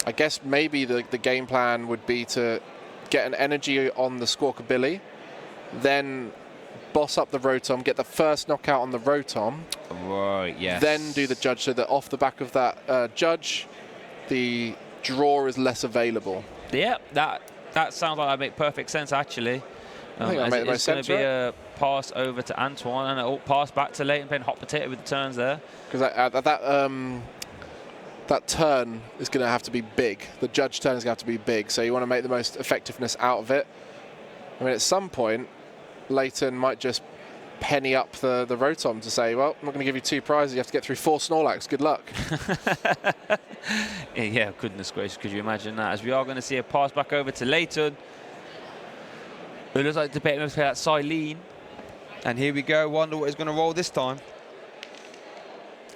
I guess maybe the game plan would be to get an energy on the Squawkabilly, then boss up the Rotom, get the first knockout on the Rotom. Right, yes. Then do the Judge, so that off the back of that Judge, the draw is less available. Yeah, that sounds like that make perfect sense, actually. I think that makes the most sense, It's going to be a pass over to Antoine and a pass back to Leighton, playing hot potato with the turns there. Because that turn is going to have to be big. The Judge turn is going to have to be big, so you want to make the most effectiveness out of it. I mean, at some point, Leighton might just penny up the Rotom to say, well, I'm not going to give you 2 prizes. You have to get through 4 Snorlax. Good luck. Yeah, goodness gracious, could you imagine that? As we are going to see a pass back over to Leighton. It looks like debating to play that Silene. And here we go. Wonder what he's going to roll this time.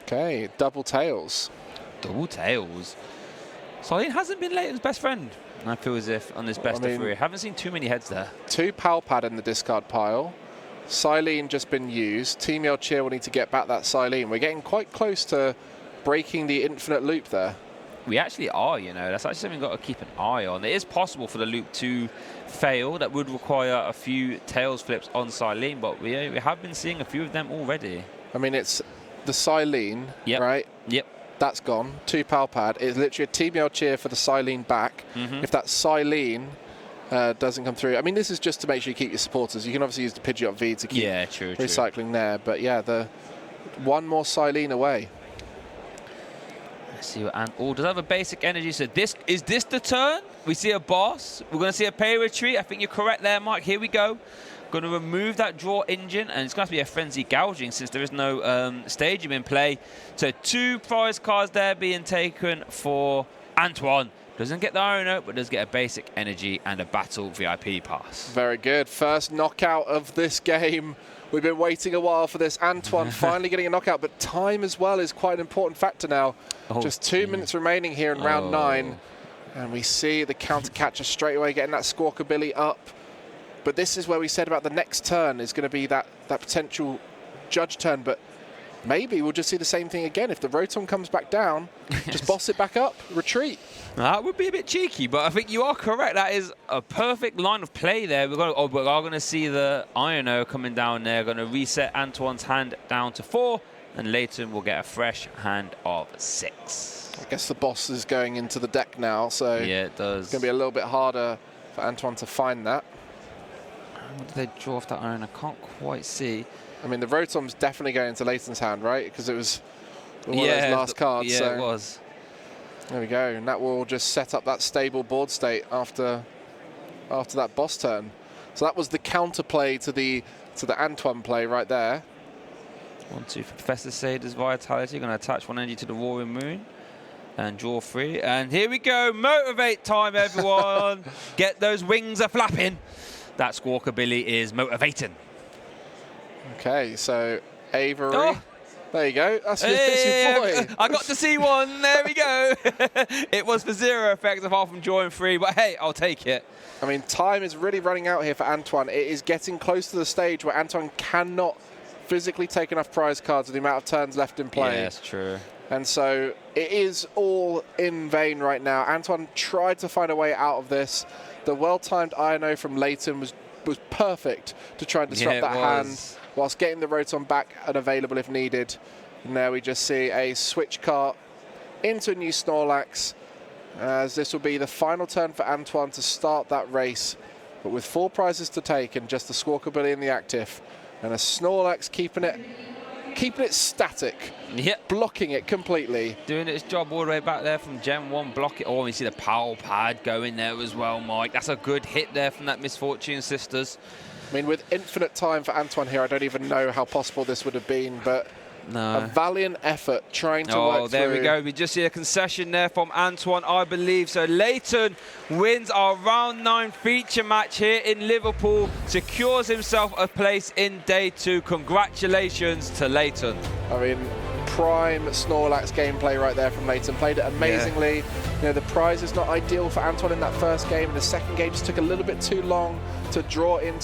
Okay, double tails. Double tails. Silene hasn't been Leighton's best friend. I feel as if on this best of 3. Haven't seen too many heads there. 2 Power Pad in the discard pile. Silene just been used. Team Yell Cheer will need to get back that Silene. We're getting quite close to breaking the infinite loop there. We actually are, you know. That's actually something we've got to keep an eye on. It is possible for the loop to fail. That would require a few tails flips on Silene, but we have been seeing a few of them already. I mean, it's the Silene, right? Yep. That's gone. 2 Power Pad. It's literally a Team Yell Cheer for the Silene back. If that Silene doesn't come through. I mean, this is just to make sure you keep your supporters. You can obviously use the Pidgeot V to keep recycling there. But yeah, the 1 more Silene away. Let's see what does have a basic energy. So is this the turn? We see a boss. We're going to see a pay retreat. I think you're correct there, Mike. Here we go. Going to remove that draw engine, and it's going to be a Frenzy Gouging since there is no Stadium in play. So 2 prize cards there being taken for Antoine. Doesn't get the Iron Oak, but does get a basic energy and a battle VIP pass. Very good. First knockout of this game. We've been waiting a while for this. Antoine finally getting a knockout, but time as well is quite an important factor now. Just 2 minutes remaining here in round 9. And we see the counter catcher straight away getting that Squawkabilly up. But this is where we said about the next turn is going to be that potential Judge turn. But maybe we'll just see the same thing again. If the Rotom comes back down, just boss it back up, retreat. That would be a bit cheeky, but I think you are correct. That is a perfect line of play there. We are going to see the Iono coming down there. Going to reset Antoine's hand down to 4, and Leighton will get a fresh hand of 6. I guess the boss is going into the deck now, so yeah, it does. It's going to be a little bit harder for Antoine to find that. What did they draw off that Iron? I can't quite see. I mean, the Rotom's definitely going into Leighton's hand, right? Because it was one of those last cards. Yeah, so it was. There we go, and that will just set up that stable board state after that boss turn. So that was the counterplay to the Antoine play right there. 1-2 for Professor Sader's Vitality. Going to attach 1 energy to the Roaring Moon and draw 3. And here we go, motivate time, everyone. Get those wings a flapping. That Squawkabilly is motivating. Okay, so Avery There you go. That's your boy. I got to see one. There we go. It was for 0 effect apart from drawing 3, but hey, I'll take it. I mean, time is really running out here for Antoine. It is getting close to the stage where Antoine cannot physically take enough prize cards with the amount of turns left in play. Yeah, that's true. And so it is all in vain right now. Antoine tried to find a way out of this. The well-timed INO from Leighton was perfect to try and disrupt that hand, whilst getting the Rotom back and available if needed. And there we just see a switch cart into a new Snorlax, as this will be the final turn for Antoine to start that race. But with 4 prizes to take and just the Squawkabilly and the active, and a Snorlax keeping it static, blocking it completely. Doing its job all the way back there from Gen 1, block it. Oh, you see the power pad going there as well, Mike. That's a good hit there from that Misfortune Sisters. I mean, with infinite time for Antoine here, I don't even know how possible this would have been, but no. A valiant effort trying to work through. Oh, there we go. We just see a concession there from Antoine, I believe. So Leighton wins our round 9 feature match here in Liverpool, secures himself a place in day 2. Congratulations to Leighton. I mean, prime Snorlax gameplay right there from Leighton. Played it amazingly. Yeah. You know, the prize is not ideal for Antoine in that first game. The second game just took a little bit too long to draw into